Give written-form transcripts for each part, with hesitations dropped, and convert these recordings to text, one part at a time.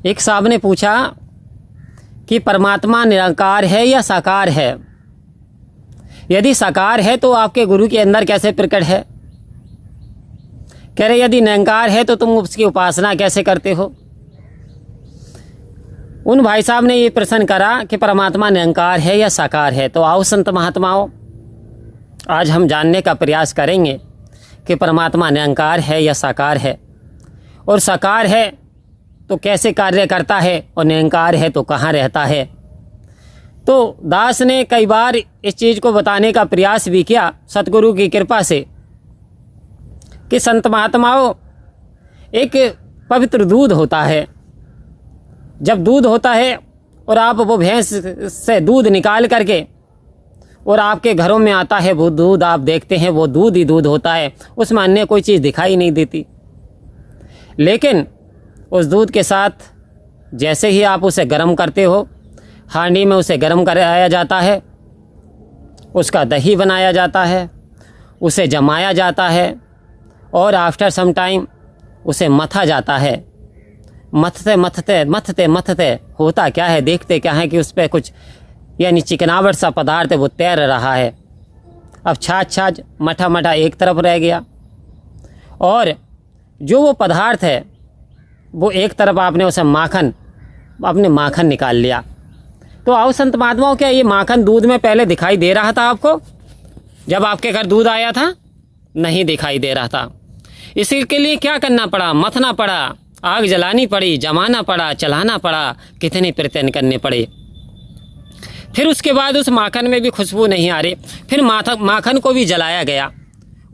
एक साहब ने पूछा कि परमात्मा निराकार है या साकार है? यदि साकार है तो आपके गुरु के अंदर कैसे प्रकट है? कह रहे यदि निरंकार है तो तुम उसकी उपासना कैसे करते हो? उन भाई साहब ने ये प्रश्न करा कि परमात्मा निरंकार है या साकार है। तो आओ संत महात्माओं, आज हम जानने का प्रयास करेंगे कि परमात्मा निरंकार है या साकार है, और साकार है तो कैसे कार्य करता है, और निरंकार है तो कहाँ रहता है। तो दास ने कई बार इस चीज़ को बताने का प्रयास भी किया सतगुरु की कृपा से कि संत महात्माओं, एक पवित्र दूध होता है। जब दूध होता है और आप वो भैंस से दूध निकाल करके और आपके घरों में आता है वो दूध, आप देखते हैं वो दूध ही दूध होता है, उसमें अन्य कोई चीज़ दिखाई नहीं देती। लेकिन उस दूध के साथ जैसे ही आप उसे गर्म करते हो, हांडी में उसे गर्म कराया जाता है, उसका दही बनाया जाता है, उसे जमाया जाता है और आफ्टर सम टाइम उसे मथा जाता है। मथते मथते मथते मथते होता क्या है, देखते क्या है कि उस पर कुछ यानी चिकनावट सा पदार्थ है वो तैर रहा है। अब छाछ छाछ मठा मठा एक तरफ रह गया और जो वो पदार्थ है वो एक तरफ आपने उसे आपने माखन निकाल लिया। तो आओ संत महात्माओं, क्या ये माखन दूध में पहले दिखाई दे रहा था आपको जब आपके घर दूध आया था? नहीं दिखाई दे रहा था। इसी के लिए क्या करना पड़ा? मथना पड़ा, आग जलानी पड़ी, जमाना पड़ा, चलाना पड़ा, कितने प्रयत्न करने पड़े। फिर उसके बाद उस माखन में भी खुशबू नहीं आ रही, फिर माखन को भी जलाया गया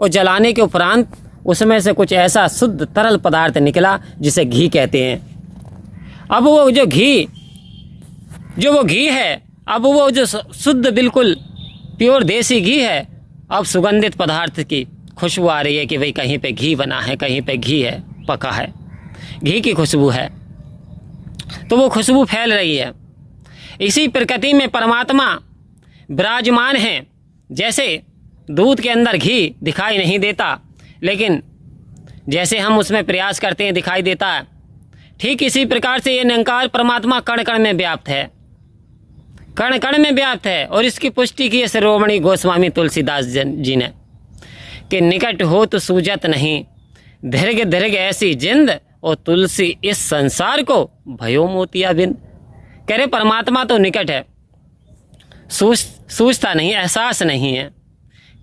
और जलाने के उपरांत उसमें से कुछ ऐसा शुद्ध तरल पदार्थ निकला जिसे घी कहते हैं। अब वो जो घी है, अब वो जो शुद्ध बिल्कुल प्योर देसी घी है, अब सुगंधित पदार्थ की खुशबू आ रही है कि भाई कहीं पे घी बना है, कहीं पे घी है, पका है, घी की खुशबू है। तो वो खुशबू फैल रही है। इसी प्रकृति में परमात्मा विराजमान है। जैसे दूध के अंदर घी दिखाई नहीं देता, लेकिन जैसे हम उसमें प्रयास करते हैं दिखाई देता है, ठीक इसी प्रकार से ये निरंकार परमात्मा कण कण में व्याप्त है, कण कण में व्याप्त है। और इसकी पुष्टि की शिरोमणि गोस्वामी तुलसीदास जी ने कि निकट हो तो सूझत नहीं, दीर्घ दीर्घ ऐसी जिंद, और तुलसी इस संसार को भयो मोतिया बिंद। कह रहे परमात्मा तो निकट है, सूझता नहीं, एहसास नहीं है।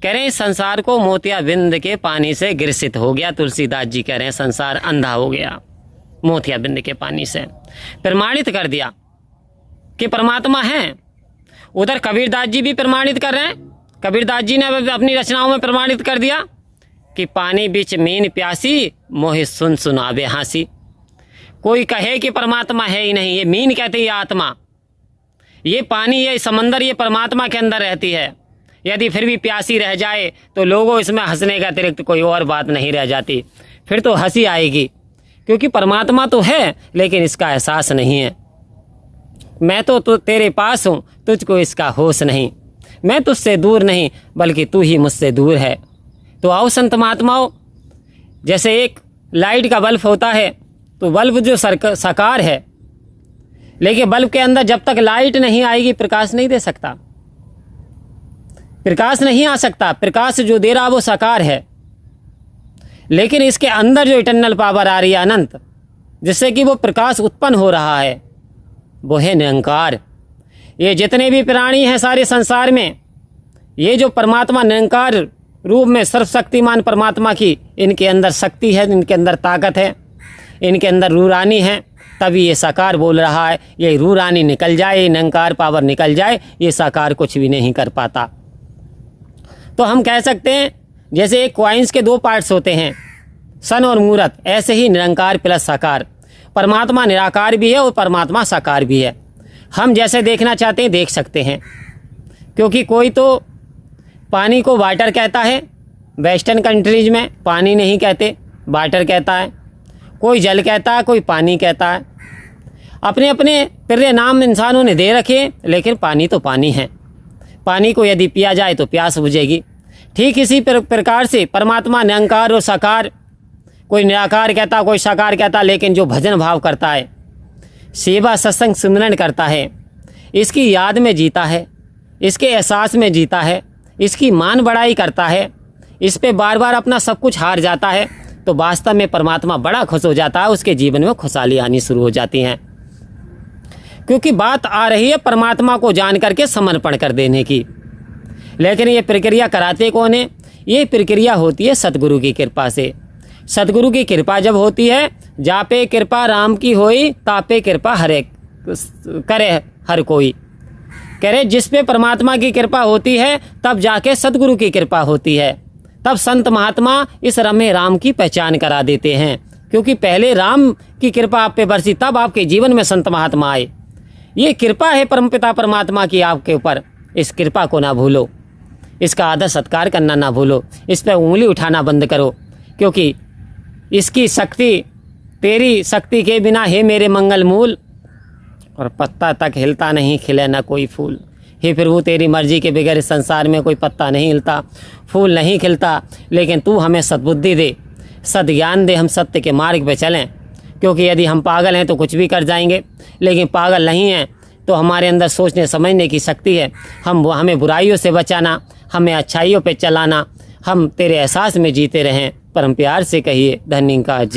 कह रहे हैं संसार को मोतिया बिंद के पानी से ग्रसित हो गया। तुलसीदास जी कह रहे हैं संसार अंधा हो गया मोतिया बिंद के पानी से। प्रमाणित कर दिया कि परमात्मा है। उधर कबीरदास जी भी प्रमाणित कर रहे हैं। कबीरदास जी ने अपनी रचनाओं में प्रमाणित कर दिया कि पानी बीच मीन प्यासी, मोहि सुन सुनावे हांसी। कोई कहे कि परमात्मा है ही नहीं, ये मीन कहते हैं, ये आत्मा, ये पानी, ये समंदर, ये परमात्मा के अंदर रहती है। यदि फिर भी प्यासी रह जाए तो लोगों इसमें हंसने के अतिरिक्त कोई और बात नहीं रह जाती, फिर तो हंसी आएगी, क्योंकि परमात्मा तो है लेकिन इसका एहसास नहीं है। मैं तो तेरे पास हूँ, तुझको इसका होश नहीं, मैं तुझसे दूर नहीं बल्कि तू ही मुझसे दूर है। तो आओ संत महात्माओं, जैसे एक लाइट का बल्ब होता है तो बल्ब जो साकार है, लेकिन बल्ब के अंदर जब तक लाइट नहीं आएगी प्रकाश नहीं दे सकता, प्रकाश नहीं आ सकता। प्रकाश जो दे रहा वो साकार है, लेकिन इसके अंदर जो इटर्नल पावर आ रही है अनंत, जिससे कि वो प्रकाश उत्पन्न हो रहा है, वो है निरंकार। ये जितने भी प्राणी हैं सारे संसार में, ये जो परमात्मा निरंकार रूप में सर्वशक्तिमान परमात्मा की इनके अंदर शक्ति है, इनके अंदर ताकत है, इनके अंदर रूरानी है, तभी ये साकार बोल रहा है। ये रूरानी निकल जाए, निरंकार पावर निकल जाए, ये साकार कुछ भी नहीं कर पाता। तो हम कह सकते हैं जैसे एक कॉइन्स के दो पार्ट्स होते हैं, सन और मूरत, ऐसे ही निरंकार प्लस साकार। परमात्मा निराकार भी है और परमात्मा साकार भी है। हम जैसे देखना चाहते हैं देख सकते हैं, क्योंकि कोई तो पानी को वाटर कहता है, वेस्टर्न कंट्रीज में पानी नहीं कहते, वाटर कहता है। कोई जल कहता है, कोई पानी कहता है। अपने अपने प्रिय नाम इंसानों ने दे रखे, लेकिन पानी तो पानी है। पानी को यदि पिया जाए तो प्यास बुझेगी। ठीक इसी प्रकार से परमात्मा निरंकार और साकार, कोई निराकार कहता, कोई साकार कहता, लेकिन जो भजन भाव करता है, सेवा सत्संग सिमरन करता है, इसकी याद में जीता है, इसके एहसास में जीता है, इसकी मान बढ़ाई करता है, इस पे बार बार अपना सब कुछ हार जाता है, तो वास्तव में परमात्मा बड़ा खुश हो जाता है, उसके जीवन में खुशहाली आनी शुरू हो जाती हैं। क्योंकि बात आ रही है परमात्मा को जान करके समर्पण कर देने की। लेकिन ये प्रक्रिया कराते कौन है? ये प्रक्रिया होती है सतगुरु की कृपा से। सतगुरु की कृपा जब होती है, जापे कृपा राम की होई, तापे कृपा हरे करे हर कोई। कह रहे जिस पे परमात्मा की कृपा होती है तब जाके सतगुरु की कृपा होती है, तब संत महात्मा इस रमे राम की पहचान करा देते हैं। क्योंकि पहले राम की कृपा आप पे बरसी, तब आपके जीवन में संत महात्मा आए। ये कृपा है परमपिता परमात्मा की आपके ऊपर। इस कृपा को ना भूलो, इसका आदर सत्कार करना ना भूलो, इस पर उंगली उठाना बंद करो। क्योंकि इसकी शक्ति, तेरी शक्ति के बिना हे मेरे मंगल मूल, और पत्ता तक हिलता नहीं, खिले ना कोई फूल। हे प्रभु, तेरी मर्जी के बगैर इस संसार में कोई पत्ता नहीं हिलता, फूल नहीं खिलता। लेकिन तू हमें सद्बुद्धि दे, सद्ज्ञान दे, हम सत्य के मार्ग पे चलें। क्योंकि यदि हम पागल हैं तो कुछ भी कर जाएंगे, लेकिन पागल नहीं हैं तो हमारे अंदर सोचने समझने की शक्ति है। हमें बुराइयों से बचाना, हमें अच्छाइयों पे चलाना, हम तेरे एहसास में जीते रहें। परम प्यार से कहिए धन्यवाद जी।